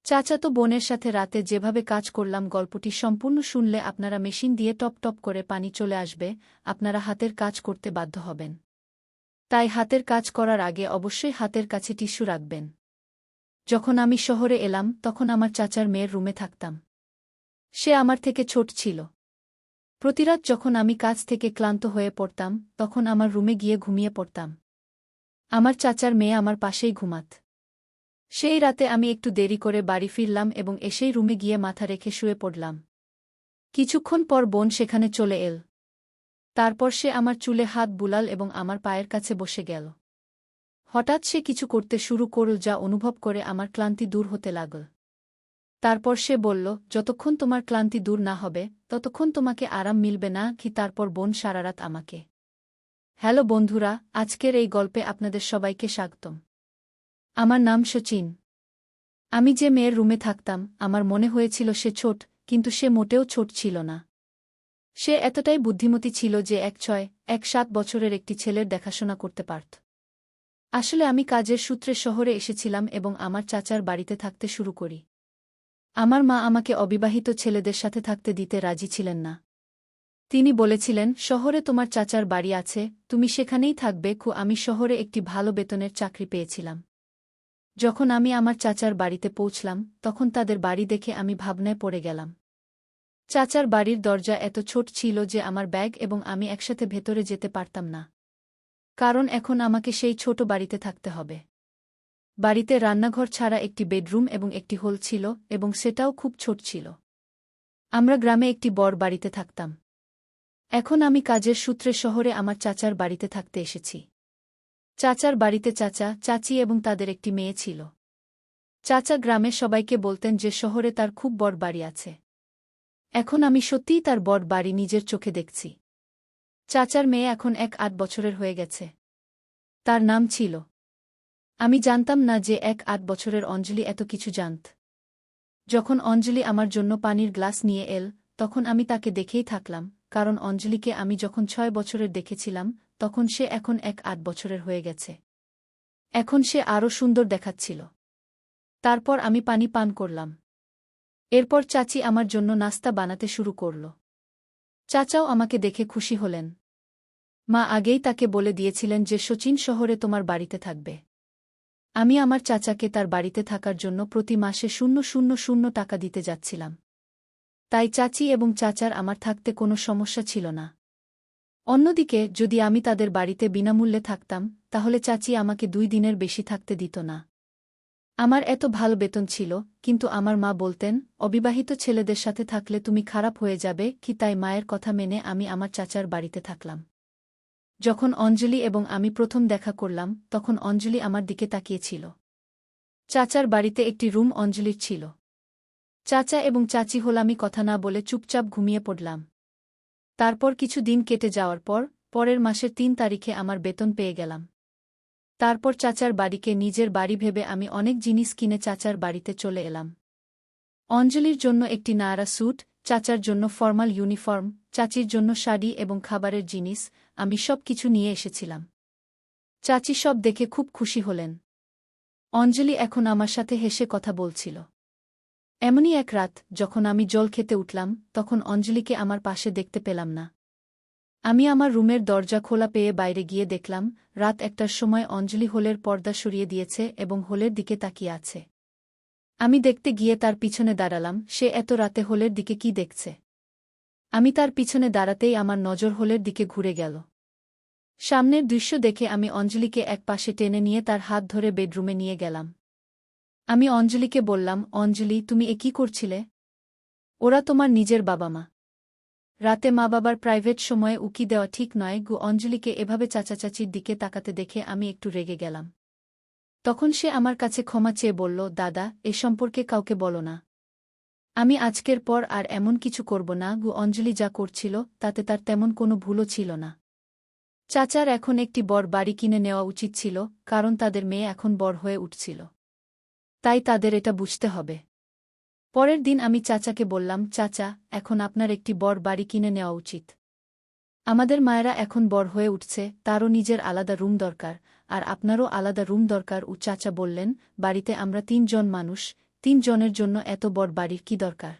চাচাতো বোনের সাথে রাতে যেভাবে কাজ করলাম গল্পটি সম্পূর্ণ শুনলে আপনারা মেশিন দিয়ে টপ টপ করে পানি চলে আসবে, আপনারা হাতের কাজ করতে বাধ্য হবেন। তাই হাতের কাজ করার আগে অবশ্যই হাতের কাছে টিস্যু রাখবেন। যখন আমি শহরে এলাম তখন আমার চাচার মেয়ের রুমে থাকতাম। সে আমার থেকে ছোট ছিল। প্রতিরাত যখন আমি কাজ থেকে ক্লান্ত হয়ে পড়তাম তখন আমার রুমে গিয়ে ঘুমিয়ে পড়তাম। আমার চাচার মেয়ে আমার পাশেই ঘুমাত। সেই রাতে আমি একটু দেরি করে বাড়ি ফিরলাম এবং এসেই রুমে গিয়ে মাথা রেখে শুয়ে পড়লাম। কিছুক্ষণ পর বোন সেখানে চলে এল। তারপর সে আমার চুলে হাত বুলাল এবং আমার পায়ের কাছে বসে গেল। হঠাৎ সে কিছু করতে শুরু করল যা অনুভব করে আমার ক্লান্তি দূর হতে লাগল। তারপর সে বলল, যতক্ষণ তোমার ক্লান্তি দূর না হবে ততক্ষণ তোমাকে আরাম মিলবে না কি। তারপর বোন সারারাত আমাকে। হ্যালো বন্ধুরা, আজকের এই গল্পে আপনাদের সবাইকে স্বাগতম। আমার নাম শচীন। আমি যে মেয়ের রুমে থাকতাম আমার মনে হয়েছিল সে ছোট, কিন্তু সে মোটেও ছোট ছিল না। সে এতটাই বুদ্ধিমতী ছিল যে 7 বছরের একটি ছেলের দেখাশোনা করতে পারত। আসলে আমি কাজের সূত্রে শহরে এসেছিলাম এবং আমার চাচার বাড়িতে থাকতে শুরু করি। আমার মা আমাকে অবিবাহিত ছেলেদের সাথে থাকতে দিতে রাজি ছিলেন না। তিনি বলেছিলেন, শহরে তোমার চাচার বাড়ি আছে, তুমি সেখানেই থাকবে। আমি শহরে একটি ভালো বেতনের চাকরি পেয়েছিলাম। যখন আমি আমার চাচার বাড়িতে পৌঁছলাম তখন তাদের বাড়ি দেখে আমি ভাবনায় পড়ে গেলাম। চাচার বাড়ির দরজা এত ছোট ছিল যে আমার ব্যাগ এবং আমি একসাথে ভেতরে যেতে পারতাম না। কারণ এখন আমাকে সেই ছোট বাড়িতে থাকতে হবে। বাড়িতে রান্নাঘর ছাড়া একটি বেডরুম এবং একটি হল ছিল এবং সেটাও খুব ছোট ছিল। আমরা গ্রামে একটি বড় বাড়িতে থাকতাম। এখন আমি কাজের সূত্রে শহরে আমার চাচার বাড়িতে থাকতে এসেছি। চাচার বাড়িতে চাচা, চাচি এবং তাদের একটি মেয়ে ছিল। চাচা গ্রামে সবাইকে বলতেন যে শহরে তার খুব বড় বাড়ি আছে। এখন আমি সত্যিই তার বড় বাড়ি নিজের চোখে দেখছি। চাচার মেয়ে এখন 8 বছরের হয়ে গেছে। তার নাম ছিল। আমি জানতাম না যে 8 বছরের অঞ্জলি এত কিছু জানত। যখন অঞ্জলি আমার জন্য পানির গ্লাস নিয়ে এল তখন আমি তাকে দেখেই থাকলাম, কারণ অঞ্জলিকে আমি যখন 6 বছরের দেখেছিলাম তখন সে এখন 8 বছরের হয়ে গেছে। এখন সে আরও সুন্দর দেখাচ্ছিল। তারপর আমি পানি পান করলাম। এরপর চাচি আমার জন্য নাস্তা বানাতে শুরু করল। চাচাও আমাকে দেখে খুশি হলেন। মা আগেই তাকে বলে দিয়েছিলেন যে শচীন শহরে তোমার বাড়িতে থাকবে। আমি আমার চাচাকে তার বাড়িতে থাকার জন্য প্রতি মাসে 000 টাকা দিতে যাচ্ছিলাম। তাই চাচি এবং চাচার আমার থাকতে কোনো সমস্যা ছিল না। অন্যদিকে যদি আমি তাদের বাড়িতে বিনামূল্যে থাকতাম তাহলে চাচি আমাকে 2 দিনের বেশি থাকতে দিত না। আমার এত ভালো বেতন ছিল, কিন্তু আমার মা বলতেন, অবিবাহিত ছেলেদের সাথে থাকলে তুমি খারাপ হয়ে যাবে কি। তাই মায়ের কথা মেনে আমি আমার চাচার বাড়িতে থাকলাম। যখন অঞ্জলি এবং আমি প্রথম দেখা করলাম তখন অঞ্জলি আমার দিকে তাকিয়েছিল। চাচার বাড়িতে একটি রুম অঞ্জলির ছিল। চাচা এবং চাচি হলামি কথা না বলে চুপচাপ ঘুমিয়ে পড়লাম। তারপর কিছু দিন কেটে যাওয়ার পর পরের মাসের 3 তারিখে আমার বেতন পেয়ে গেলাম। তারপর চাচার বাড়িকে নিজের বাড়ি ভেবে আমি অনেক জিনিস কিনে চাচার বাড়িতে চলে এলাম। অঞ্জলির জন্য একটি নায়রা স্যুট, চাচার জন্য ফর্মাল ইউনিফর্ম, চাচির জন্য শাড়ি এবং খাবারের জিনিস, আমি সব কিছু নিয়ে এসেছিলাম। চাচি সব দেখে খুব খুশি হলেন। অঞ্জলি এখন আমার সাথে হেসে কথা বলছিল। এমনই এক রাত যখন আমি জল খেতে উঠলাম তখন অঞ্জলিকে আমার পাশে দেখতে পেলাম না। আমি আমার রুমের দরজা খোলা পেয়ে বাইরে গিয়ে দেখলাম রাত 1টার সময় অঞ্জলি হোলের পর্দা সরিয়ে দিয়েছে এবং হোলের দিকে তাকিয়ে আছে। আমি দেখতে গিয়ে তার পিছনে দাঁড়ালাম। সে এত রাতে হোলের দিকে কি দেখছে? আমি তার পিছনে দাঁড়াতেই আমার নজর হোলের দিকে ঘুরে গেল। সামনের দৃশ্য দেখে আমি অঞ্জলিকে এক পাশে টেনে নিয়ে তার হাত ধরে বেডরুমে নিয়ে গেলাম। আমি অঞ্জলিকে বললাম, অঞ্জলি, তুমি কি করছিলে? ওরা তোমার নিজের বাবা মা। রাতে মা বাবার প্রাইভেট সময়ে উকি দেওয়া ঠিক নয়। অঞ্জলিকে এভাবে চাচাচাচির দিকে তাকাতে দেখে আমি একটু রেগে গেলাম। তখন সে আমার কাছে ক্ষমা চেয়ে বলল, দাদা, এ সম্পর্কে কাউকে বলো না। আমি আজকের পর আর এমন কিছু করব না। অঞ্জলি যা করছিল তাতে তার তেমন কোনো ভুলও ছিল না। চাচার এখন একটি বড় বাড়ি কিনে নেওয়া উচিত ছিল, কারণ তাদের মেয়ে এখন বড় হয়ে উঠছিল। তাই তাদের এটা বুঝতে হবে। পরের দিন আমি চাচাকে বললাম, চাচা, এখন আপনার একটি বড় বাড়ি কিনে নেওয়া উচিত। আমাদের মায়েরা এখন বড় হয়ে উঠছে, তারও নিজের আলাদা রুম দরকার, আর আপনারও আলাদা রুম দরকার। চাচা বললেন, বাড়িতে আমরা 3 জন মানুষ, 3 জনের জন্য এত বড় বাড়ির কি দরকার?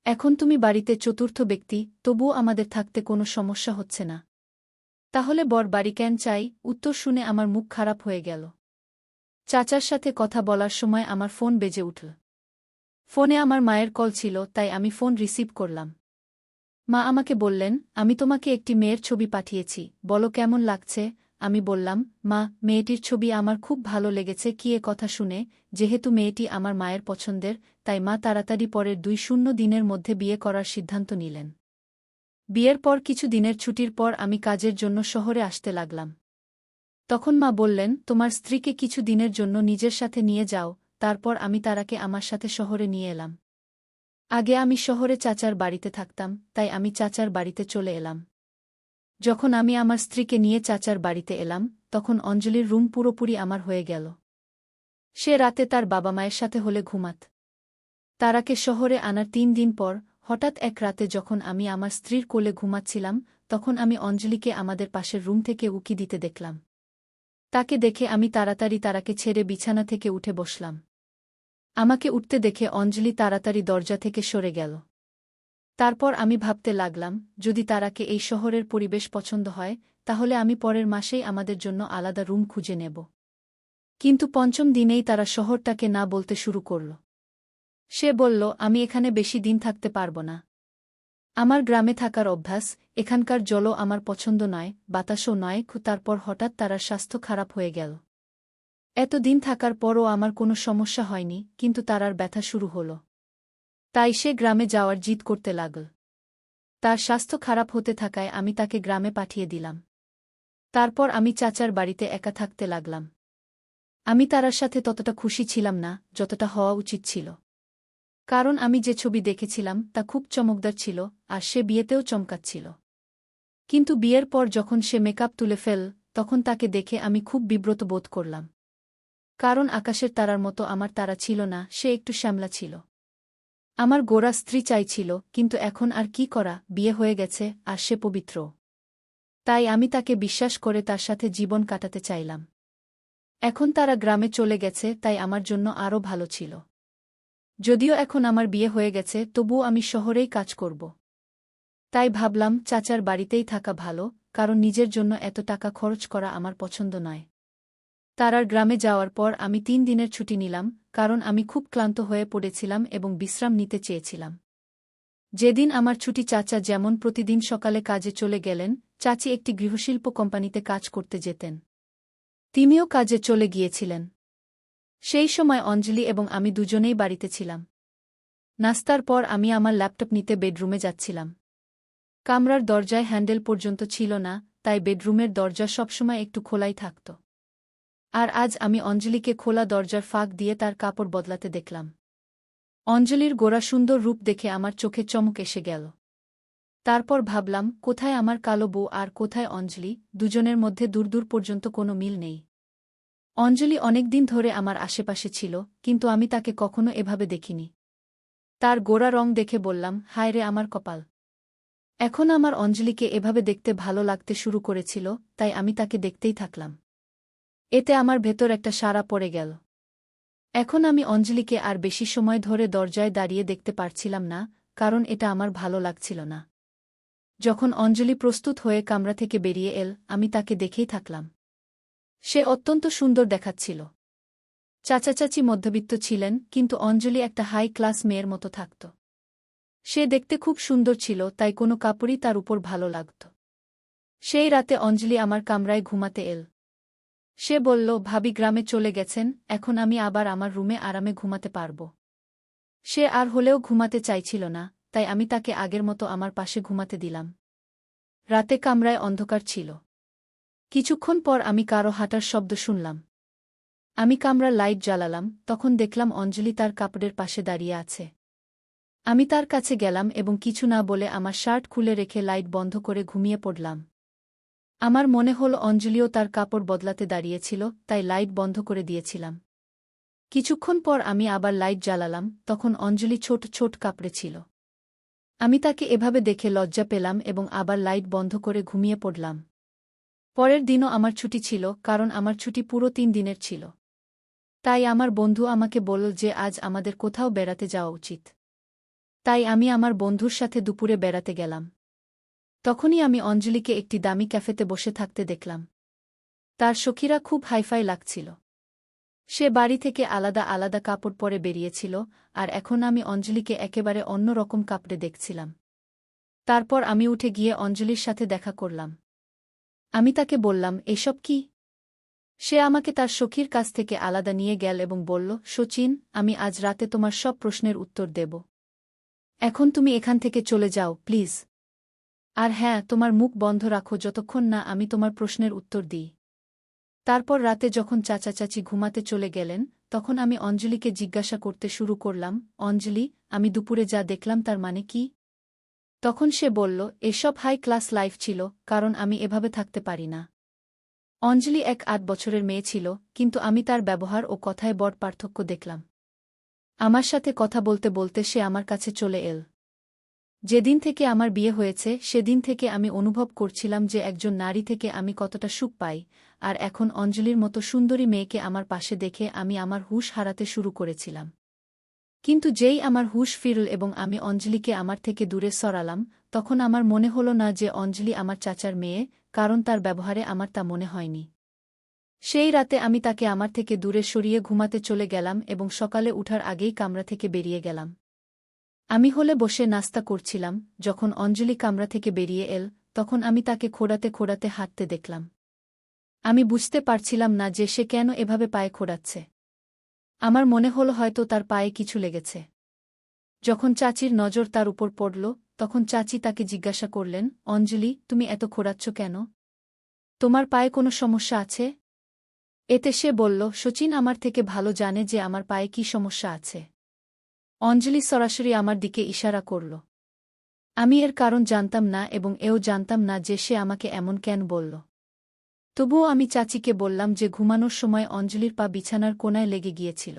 এখন তুমি বাড়িতে চতুর্থ ব্যক্তি, তবুও আমাদের থাকতে কোনো সমস্যা হচ্ছে না। তাহলে বড় বাড়ি কেন চাই? উত্তর শুনে আমার মুখ খারাপ হয়ে গেল। চাচার সাথে কথা বলার সময় আমার ফোন বেজে উঠল। ফোনে আমার মায়ের কল ছিল, তাই আমি ফোন রিসিভ করলাম। মা আমাকে বললেন, আমি তোমাকে একটি মেয়ের ছবি পাঠিয়েছি, বলো কেমন লাগছে? আমি বললাম, মা, মেয়েটির ছবি আমার খুব ভালো লেগেছে। কি এ কথা শুনে, যেহেতু মেয়েটি আমার মায়ের পছন্দের, তাই মা তাড়াতাড়ি পরের 2 দিনের মধ্যে বিয়ে করার সিদ্ধান্ত নিলেন। বিয়ের পর কিছু দিনের ছুটির পর আমি কাজের জন্য শহরে আসতে লাগলাম। তখন মা বললেন, তোমার স্ত্রীকে কিছু দিনের জন্য নিজের সাথে নিয়ে যাও। তারপর আমি তারাকে আমার সাথে শহরে নিয়ে এলাম। আগে আমি শহরে চাচার বাড়িতে থাকতাম, তাই আমি চাচার বাড়িতে চলে এলাম। যখন আমি আমার স্ত্রীকে নিয়ে চাচার বাড়িতে এলাম, তখন অঞ্জলির রুম পুরোপুরি আমার হয়ে গেল। সে রাতে তার বাবা মায়ের সাথে হলে ঘুমাত। তারাকে শহরে আনার 3 দিন পর, হঠাৎ এক রাতে যখন আমি আমার স্ত্রীর কোলে ঘুমাচ্ছিলাম, তখন আমি অঞ্জলিকে আমাদের পাশের রুম থেকে উকি দিতে দেখলাম। তাকে দেখে আমি তাড়াতাড়ি তারাকে ছেড়ে বিছানা থেকে উঠে বসলাম। আমাকে উঠতে দেখে অঞ্জলি তাড়াতাড়ি দরজা থেকে সরে গেল। তারপর আমি ভাবতে লাগলাম, যদি তারাকে এই শহরের পরিবেশ পছন্দ হয়, তাহলে আমি পরের মাসেই আমাদের জন্য আলাদা রুম খুঁজে নেব। কিন্তু 5ম দিনেই তারা শহরটাকে না বলতে শুরু করল। সে বলল, আমি এখানে বেশি দিন থাকতে পারব না। আমার গ্রামে থাকার অভ্যাস, এখানকার জলও আমার পছন্দ নয়, বাতাসও নয়। তারপর হঠাৎ তারার স্বাস্থ্য খারাপ হয়ে গেল। এতদিন থাকার পরও আমার কোনো সমস্যা হয়নি, কিন্তু তারার ব্যথা শুরু হল। তাই সে গ্রামে যাওয়ার জিদ করতে লাগল। তার স্বাস্থ্য খারাপ হতে থাকায় আমি তাকে গ্রামে পাঠিয়ে দিলাম। তারপর আমি চাচার বাড়িতে একা থাকতে লাগলাম। আমি তারার সাথে ততটা খুশি ছিলাম না, যতটা হওয়া উচিত ছিল। কারণ আমি যে ছবি দেখেছিলাম তা খুব চমকদার ছিল, আর সে বিয়েতেও চমকাচ্ছিল। কিন্তু বিয়ের পর যখন সে মেকআপ তুলে ফেল, তখন তাকে দেখে আমি খুব বিব্রত বোধ করলাম। কারণ আকাশের তারার মতো আমার তারা ছিল না, সে একটু শ্যামলা ছিল। আমার গোরা স্ত্রী চাইছিল, কিন্তু এখন আর কি করা, বিয়ে হয়ে গেছে, আর সে পবিত্র। তাই আমি তাকে বিশ্বাস করে তার সাথে জীবন কাটাতে চাইলাম। এখন তারা গ্রামে চলে গেছে, তাই আমার জন্য আরও ভালো ছিল। যদিও এখন আমার বিয়ে হয়ে গেছে, তবুও আমি শহরেই কাজ করব। তাই ভাবলাম চাচার বাড়িতেই থাকা ভালো, কারণ নিজের জন্য এত টাকা খরচ করা আমার পছন্দ নয়। তারার গ্রামে যাওয়ার পর আমি 3 দিনের ছুটি নিলাম, কারণ আমি খুব ক্লান্ত হয়ে পড়েছিলাম এবং বিশ্রাম নিতে চেয়েছিলাম। যেদিন আমার ছুটি, চাচা যেমন প্রতিদিন সকালে কাজে চলে গেলেন, চাচি একটি গৃহশিল্প কোম্পানিতে কাজ করতে যেতেন। তিনিও কাজে চলে গিয়েছিলেন। সেই সময় অঞ্জলি এবং আমি দুজনেই বাড়িতে ছিলাম। নাস্তার পর আমি আমার ল্যাপটপ নিতে বেডরুমে যাচ্ছিলাম। কামরার দরজায় হ্যান্ডেল পর্যন্ত ছিল না, তাই বেডরুমের দরজা সবসময় একটু খোলাই থাকত। আর আজ আমি অঞ্জলিকে খোলা দরজার ফাঁক দিয়ে তার কাপড় বদলাতে দেখলাম। অঞ্জলির গোরা সুন্দর রূপ দেখে আমার চোখে চমক এসে গেল। তারপর ভাবলাম, কোথায় আমার কালো বউ আর কোথায় অঞ্জলি, দুজনের মধ্যে দূর দূর পর্যন্ত কোনো মিল নেই। অঞ্জলি অনেকদিন ধরে আমার আশেপাশে ছিল, কিন্তু আমি তাকে কখনো এভাবে দেখিনি। তার গোরা রং দেখে বললাম, হায় রে আমার কপাল। এখন আমার অঞ্জলিকে এভাবে দেখতে ভালো লাগতে শুরু করেছিল, তাই আমি তাকে দেখতেই থাকলাম। এতে আমার ভেতর একটা সাড়া পড়ে গেল। এখন আমি অঞ্জলিকে আর বেশি সময় ধরে দরজায় দাঁড়িয়ে দেখতে পারছিলাম না, কারণ এটা আমার ভালো লাগছিল না। যখন অঞ্জলি প্রস্তুত হয়ে কামরা থেকে বেরিয়ে এল, আমি তাকে দেখেই থাকলাম। সে অত্যন্ত সুন্দর দেখাচ্ছিল। চাচা চাচি মধ্যবিত্ত ছিলেন, কিন্তু অঞ্জলি একটা হাই ক্লাস মেয়ের মতো থাকত। সে দেখতে খুব সুন্দর ছিল, তাই কোনো কাপড়ই তার উপর ভালো লাগত। সেই রাতে অঞ্জলি আমার কামরায় ঘুমাতে এল। সে বলল, ভাবি গ্রামে চলে গেছেন, এখন আমি আবার আমার রুমে আরামে ঘুমাতে পারব। সে আর হলেও ঘুমাতে চাইছিল না, তাই আমি তাকে আগের মতো আমার পাশে ঘুমাতে দিলাম। রাতে কামরায় অন্ধকার ছিল। কিছুক্ষণ পর আমি কারো হাঁটার শব্দ শুনলাম। আমি কামরার লাইট জ্বালালাম, তখন দেখলাম অঞ্জলি তার কাপড়ের পাশে দাঁড়িয়ে আছে। আমি তার কাছে গেলাম এবং কিছু না বলে আমার শার্ট খুলে রেখে লাইট বন্ধ করে ঘুমিয়ে পড়লাম। আমার মনে হল অঞ্জলিও তার কাপড় বদলাতে দাঁড়িয়েছিল, তাই লাইট বন্ধ করে দিয়েছিলাম। কিছুক্ষণ পর আমি আবার লাইট জ্বালালাম, তখন অঞ্জলি ছোট ছোট কাপড়ে ছিল। আমি তাকে এভাবে দেখে লজ্জা পেলাম এবং আবার লাইট বন্ধ করে ঘুমিয়ে পড়লাম। পরের দিনও আমার ছুটি ছিল, কারণ আমার ছুটি পুরো 3 দিনের ছিল। তাই আমার বন্ধু আমাকে বলল যে আজ আমাদের কোথাও বেড়াতে যাওয়া উচিত। তাই আমি আমার বন্ধুর সাথে দুপুরে বেড়াতে গেলাম। তখনই আমি অঞ্জলিকে একটি দামি ক্যাফেতে বসে থাকতে দেখলাম। তার সখীরা খুব হাইফাই লাগছিল। সে বাড়ি থেকে আলাদা আলাদা কাপড় পরে বেরিয়েছিল, আর এখন আমি অঞ্জলিকে একেবারে অন্য রকম কাপড়ে দেখছিলাম। তারপর আমি উঠে গিয়ে অঞ্জলির সাথে দেখা করলাম। আমি তাকে বললাম, এসব কি? সে আমাকে তার সখীর কাছ থেকে আলাদা নিয়ে গেল এবং বলল, শচীন, আমি আজ রাতে তোমার সব প্রশ্নের উত্তর দেব। এখন তুমি এখান থেকে চলে যাও, প্লিজ। আর হ্যাঁ, তোমার মুখ বন্ধ রাখো যতক্ষণ না আমি তোমার প্রশ্নের উত্তর দিই। তারপর রাতে যখন চাচা চাচি ঘুমাতে চলে গেলেন, তখন আমি অঞ্জলিকে জিজ্ঞাসা করতে শুরু করলাম, অঞ্জলি, আমি দুপুরে যা দেখলাম তার মানে কি? তখন সে বলল, এসব হাই ক্লাস লাইফ ছিল, কারণ আমি এভাবে থাকতে পারি না। অঞ্জলি 8 বছরের মেয়ে ছিল, কিন্তু আমি তার ব্যবহার ও কথায় বড় পার্থক্য দেখলাম। আমার সাথে কথা বলতে বলতে সে আমার কাছে চলে এল। যেদিন থেকে আমার বিয়ে হয়েছে সেদিন থেকে আমি অনুভব করছিলাম যে একজন নারী থেকে আমি কতটা সুখ পাই, আর এখন অঞ্জলির মতো সুন্দরী মেয়েকে আমার পাশে দেখে আমি আমার হুঁশ হারাতে শুরু করেছিলাম। কিন্তু যেই আমার হুঁশ ফিরল এবং আমি অঞ্জলিকে আমার থেকে দূরে সরালাম, তখন আমার মনে হল না যে অঞ্জলি আমার চাচার মেয়ে, কারণ তার ব্যবহারে আমার তা মনে হয়নি। সেই রাতে আমি তাকে আমার থেকে দূরে সরিয়ে ঘুমাতে চলে গেলাম এবং সকালে উঠার আগেই কামরা থেকে বেরিয়ে গেলাম। আমি হলে বসে নাস্তা করছিলাম, যখন অঞ্জলি কামরা থেকে বেরিয়ে এল, তখন আমি তাকে খোঁড়াতে খোঁড়াতে হাঁটতে দেখলাম। আমি বুঝতে পারছিলাম না যে সে কেন এভাবে পায়ে খোঁড়াচ্ছে। আমার মনে হল হয়তো তার পায়ে কিছু লেগেছে। যখন চাচির নজর তার উপর পড়ল, তখন চাচি তাকে জিজ্ঞাসা করলেন, অঞ্জলি, তুমি এত খোঁড়াচ্ছ কেন? তোমার পায়ে কোনো সমস্যা আছে? এতে সে বলল, শচীন আমার থেকে ভালো জানে যে আমার পায়ে কী সমস্যা আছে। অঞ্জলি সরাসরি আমার দিকে ইশারা করল। আমি এর কারণ জানতাম না এবং এও জানতাম না যে সে আমাকে এমন কেন বলল। তবুও আমি চাচিকে বললাম যে ঘুমানোর সময় অঞ্জলির পা বিছানার কোণায় লেগে গিয়েছিল।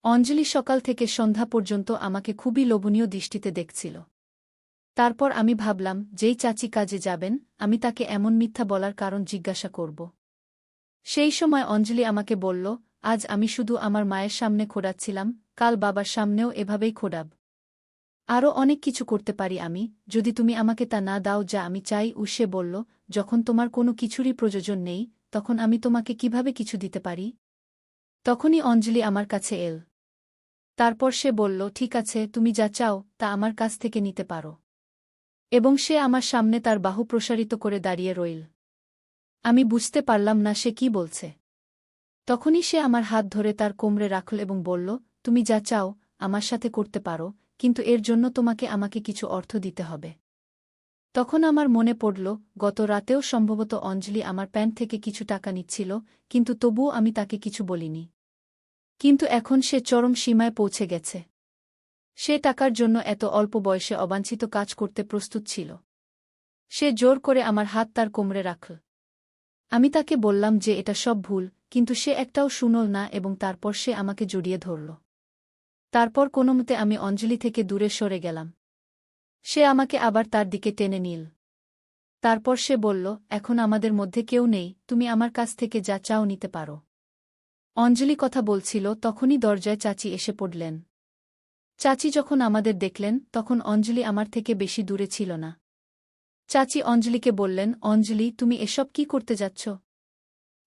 অঞ্জলি সকাল থেকে সন্ধ্যা পর্যন্ত আমাকে খুবই লোভনীয় দৃষ্টিতে দেখছিল। তারপর আমি ভাবলাম, যেই চাচি কাজে যাবেন, আমি তাকে এমন মিথ্যা বলার কারণ জিজ্ঞাসা করব। সেই সময় অঞ্জলি আমাকে বলল, আজ আমি শুধু আমার মায়ের সামনে খোঁড়াচ্ছিলাম, কাল বাবার সামনেও এভাবেই খোঁড়াব। আরও অনেক কিছু করতে পারি আমি, যদি তুমি আমাকে তা না দাও যা আমি চাই। সে বলল, যখন তোমার কোনো কিছুরই প্রয়োজন নেই, তখন আমি তোমাকে কিভাবে কিছু দিতে পারি? তখনই অঞ্জলি আমার কাছে এল। তারপর সে বলল, ঠিক আছে, তুমি যা চাও তা আমার কাছ থেকে নিতে পারো। এবং সে আমার সামনে তার বাহু প্রসারিত করে দাঁড়িয়ে রইল। আমি বুঝতে পারলাম না সে কি বলছে। তখনই সে আমার হাত ধরে তার কোমরে রাখল এবং বলল, তুমি যা চাও আমার সাথে করতে পারো, কিন্তু এর জন্য তোমাকে আমাকে কিছু অর্থ দিতে হবে। তখন আমার মনে পড়ল, গত রাতেও সম্ভবত অঞ্জলি আমার প্যান্ট থেকে কিছু টাকা নিচ্ছিল, কিন্তু তবুও আমি তাকে কিছু বলিনি। কিন্তু এখন সে চরম সীমায় পৌঁছে গেছে। সে টাকার জন্য এত অল্প বয়সে অবাঞ্ছিত কাজ করতে প্রস্তুত ছিল। সে জোর করে আমার হাত তার কোমরে রাখল। আমি তাকে বললাম যে এটা সব ভুল, কিন্তু সে একটাও শুনল না এবং তারপর সে আমাকে জড়িয়ে ধরল। তারপর কোনোমতে আমি অঞ্জলি থেকে দূরে সরে গেলাম। সে আমাকে আবার তার দিকে টেনে নিল। তারপর সে বলল, এখন আমাদের মধ্যে কেউ নেই, তুমি আমার কাছ থেকে যা চাও নিতে পারো। অঞ্জলি কথা বলছিল, তখনই দরজায় চাচি এসে পড়লেন। চাচি যখন আমাদের দেখলেন, তখন অঞ্জলি আমার থেকে বেশি দূরে ছিল না। চাচি অঞ্জলিকে বললেন, অঞ্জলি, তুমি এসব কি করতে যাচ্ছ?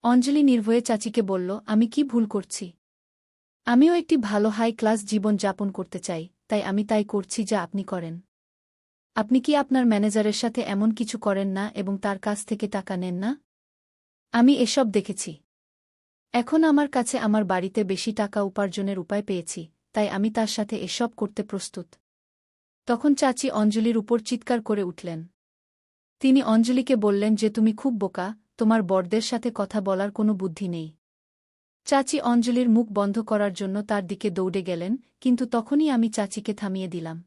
অঞ্জলি নির্ভয়ে চাচিকে বলল, আমি কি ভুল করছি? আমিও একটি ভালো হাই ক্লাস জীবন যাপন করতে চাই, তাই আমি তাই করছি যা আপনি করেন। আপনি কি আপনার ম্যানেজারের সাথে এমন কিছু করেন না এবং তার কাছ থেকে টাকা নেন না? আমি এসব দেখেছি। এখন আমার কাছে আমার বাড়িতে বেশি টাকা উপার্জনের উপায় পেয়েছি, তাই আমি তার সাথে এসব করতে প্রস্তুত। তখন চাচি অঞ্জলির উপর চিৎকার করে উঠলেন। তিনি অঞ্জলিকে বললেন যে তুমি খুব বোকা, তোমার বড়দের সাথে কথা বলার কোনো বুদ্ধি নেই। চাচি অঞ্জলির মুখ বন্ধ করার জন্য তার দিকে দৌড়ে গেলেন, কিন্তু তখনই আমি চাচিকে থামিয়ে দিলাম।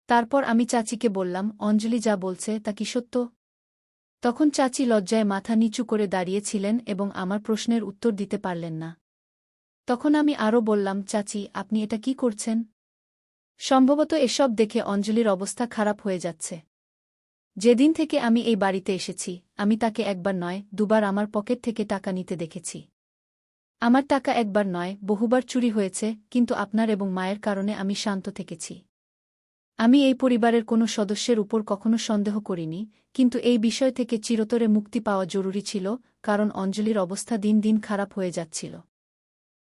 তারপর আমি চাচিকে বললাম, অঞ্জলি যা বলছে তা কি সত্য? তখন চাচি লজ্জায় মাথা নিচু করে দাঁড়িয়েছিলেন এবং আমার প্রশ্নের উত্তর দিতে পারলেন না। তখন আমি আরও বললাম, চাচি, আপনি এটা কি করছেন? সম্ভবত এসব দেখে অঞ্জলির অবস্থা খারাপ হয়ে যাচ্ছে। যেদিন থেকে আমি এই বাড়িতে এসেছি, আমি তাকে একবার নয়, দুবার আমার পকেট থেকে টাকা নিতে দেখেছি। আমার টাকা একবার নয়, বহুবার চুরি হয়েছে, কিন্তু আপনার এবং মায়ের কারণে আমি শান্ত থেকেছি। আমি এই পরিবারের কোনো সদস্যের উপর কখনো সন্দেহ করিনি, কিন্তু এই বিষয় থেকে চিরতরে মুক্তি পাওয়া জরুরি ছিল, কারণ অঞ্জলির অবস্থা দিন দিন খারাপ হয়ে যাচ্ছিল।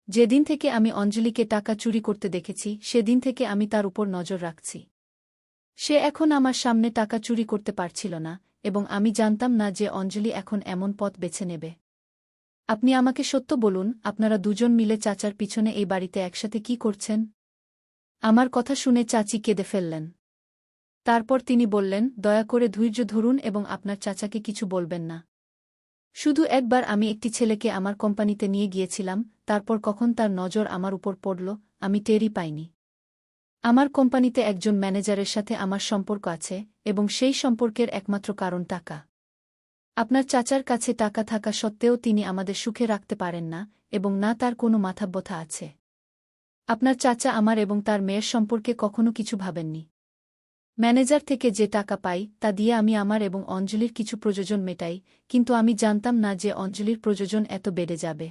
যেদিন থেকে আমি অঞ্জলিকে টাকা চুরি করতে দেখেছি, সেদিন থেকে আমি তার উপর নজর রাখছি। সে এখন আমার সামনে টাকা চুরি করতে পারছিল না, এবং আমি জানতাম না যে অঞ্জলি এখন এমন পথ বেছে নেবে। আপনি আমাকে সত্য বলুন, আপনারা দুজন মিলে চাচার পিছনে এই বাড়িতে একসাথে কি করছেন? আমার কথা শুনে চাচি কেঁদে ফেললেন। তারপর তিনি বললেন, দয়া করে ধৈর্য ধরুন এবং আপনার চাচাকে কিছু বলবেন না। শুধু একবার আমি একটি ছেলেকে আমার কোম্পানিতে নিয়ে গিয়েছিলাম, তারপর কখন তার নজর আমার উপর পড়ল, আমি টেরই পাইনি। আমার কোম্পানিতে একজন ম্যানেজারের সাথে আমার সম্পর্ক আছে, এবং সেই সম্পর্কের একমাত্র কারণ টাকা। আপনার চাচার কাছে টাকা থাকা সত্ত্বেও তিনি আমাদের সুখে রাখতে পারেন না, এবং না তার কোনো মাথাব্যথা আছে। আপনার চাচা আমার এবং তার মেয়ের সম্পর্কে কখনো কিছু ভাবেননি। ম্যানেজার থেকে যে টাকা পাই তা দিয়ে আমি আমার এবং অঞ্জলির কিছু প্রয়োজন মেটাই, কিন্তু আমি জানতাম না যে অঞ্জলির প্রয়োজন এত বেড়ে যাবে।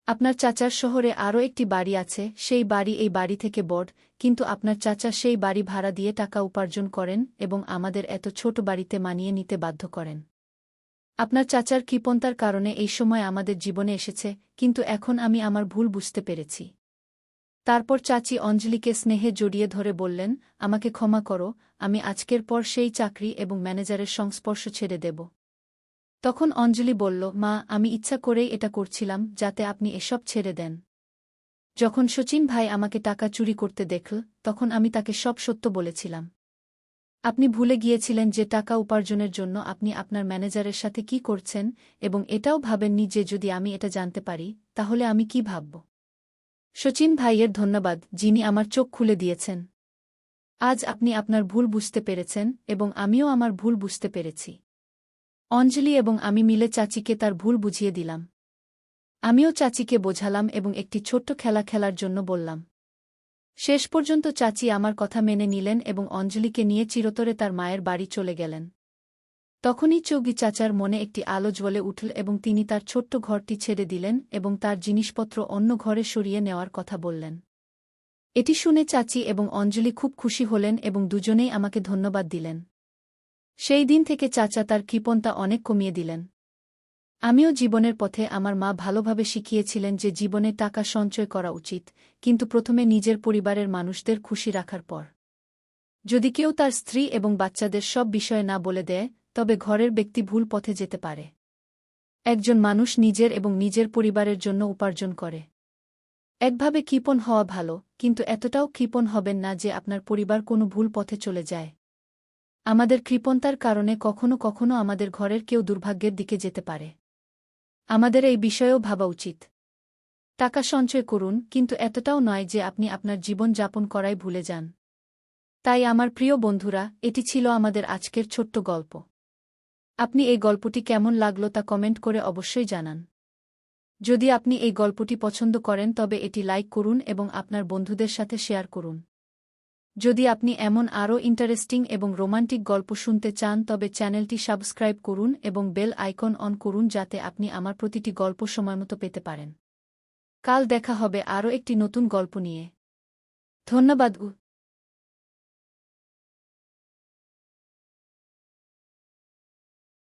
আপনার চাচার শহরে আরও একটি বাড়ি আছে, সেই বাড়ি এই বাড়ি থেকে বড়, কিন্তু আপনার চাচা সেই বাড়ি ভাড়া দিয়ে টাকা উপার্জন করেন এবং আমাদের এত ছোট বাড়িতে মানিয়ে নিতে বাধ্য করেন। আপনার চাচার কৃপণতার কারণে এই সময় আমাদের জীবনে এসেছে, কিন্তু এখন আমি আমার ভুল বুঝতে পেরেছি। তারপর চাচি অঞ্জলিকে স্নেহে জড়িয়ে ধরে বললেন, আমাকে ক্ষমা করো, আমি আজকের পর সেই চাকরি এবং ম্যানেজারের সংস্পর্শ ছেড়ে দেব। তখন অঞ্জলি বলল, মা, আমি ইচ্ছা করেই এটা করছিলাম যাতে আপনি এসব ছেড়ে দেন। যখন শচীন ভাই আমাকে টাকা চুরি করতে দেখল, তখন আমি তাকে সব সত্য বলেছিলাম। আপনি ভুলে গিয়েছিলেন যে টাকা উপার্জনের জন্য আপনি আপনার ম্যানেজারের সাথে কি করছেন, এবং এটাও ভাবেননি যে যদি আমি এটা জানতে পারি, তাহলে আমি কি ভাবব। শচীন ভাইয়ের ধন্যবাদ, যিনি আমার চোখ খুলে দিয়েছেন। আজ আপনি আপনার ভুল বুঝতে পেরেছেন, এবং আমিও আমার ভুল বুঝতে পেরেছি। অঞ্জলি এবং আমি মিলে চাচিকে তার ভুল বুঝিয়ে দিলাম। আমিও চাচিকে বোঝালাম এবং একটি ছোট্ট খেলা খেলার জন্য বললাম। শেষ পর্যন্ত চাচি আমার কথা মেনে নিলেন এবং অঞ্জলিকে নিয়ে চিরতরে তার মায়ের বাড়ি চলে গেলেন। তখনই চৌগি চাচার মনে একটি আলো জ্বলে উঠল এবং তিনি তার ছোট্ট ঘরটি ছেড়ে দিলেন এবং তার জিনিসপত্র অন্য ঘরে সরিয়ে নেওয়ার কথা বললেন। এটি শুনে চাচি এবং অঞ্জলি খুব খুশি হলেন এবং দুজনেই আমাকে ধন্যবাদ দিলেন। সেই দিন থেকে চাচা তার কৃপণতা অনেক কমিয়ে দিলেন। আমিও জীবনের পথে আমার মা ভালোভাবে শিখিয়েছিলেন যে জীবনে টাকা সঞ্চয় করা উচিত, কিন্তু প্রথমে নিজের পরিবারের মানুষদের খুশি রাখার পর। যদি কেউ তার স্ত্রী এবং বাচ্চাদের সব বিষয়ে না বলে দেয়, তবে ঘরের ব্যক্তি ভুল পথে যেতে পারে। একজন মানুষ নিজের এবং নিজের পরিবারের জন্য উপার্জন করে। একভাবে কৃপণ হওয়া ভালো, কিন্তু এতটাও কৃপণ হবেন না যে আপনার পরিবার কোনো ভুল পথে চলে যায়। আমাদের কৃপণতার কারণে কখনো কখনো আমাদের ঘরের কেউ দুর্ভাগ্যের দিকে যেতে পারে। আমাদের এই বিষয়েও ভাবা উচিত। টাকা সঞ্চয় করুন, কিন্তু এতটাও নয় যে আপনি আপনার জীবন যাপন করাই ভুলে যান। তাই আমার প্রিয় বন্ধুরা, এটি ছিল আমাদের আজকের ছোট্ট গল্প। আপনি এই গল্পটি কেমন লাগলো তা কমেন্ট করে অবশ্যই জানান। যদি আপনি এই গল্পটি পছন্দ করেন তবে এটি লাইক করুন এবং আপনার বন্ধুদের সাথে শেয়ার করুন। যদি আপনি এমন আরও ইন্টারেস্টিং এবং রোমান্টিক গল্প শুনতে চান তবে চ্যানেলটি সাবস্ক্রাইব করুন এবং বেল আইকন অন করুন যাতে আপনি আমার প্রতিটি গল্প সময়মতো পেতে পারেন। কাল দেখা হবে আরও একটি নতুন গল্প নিয়ে। ধন্যবাদ।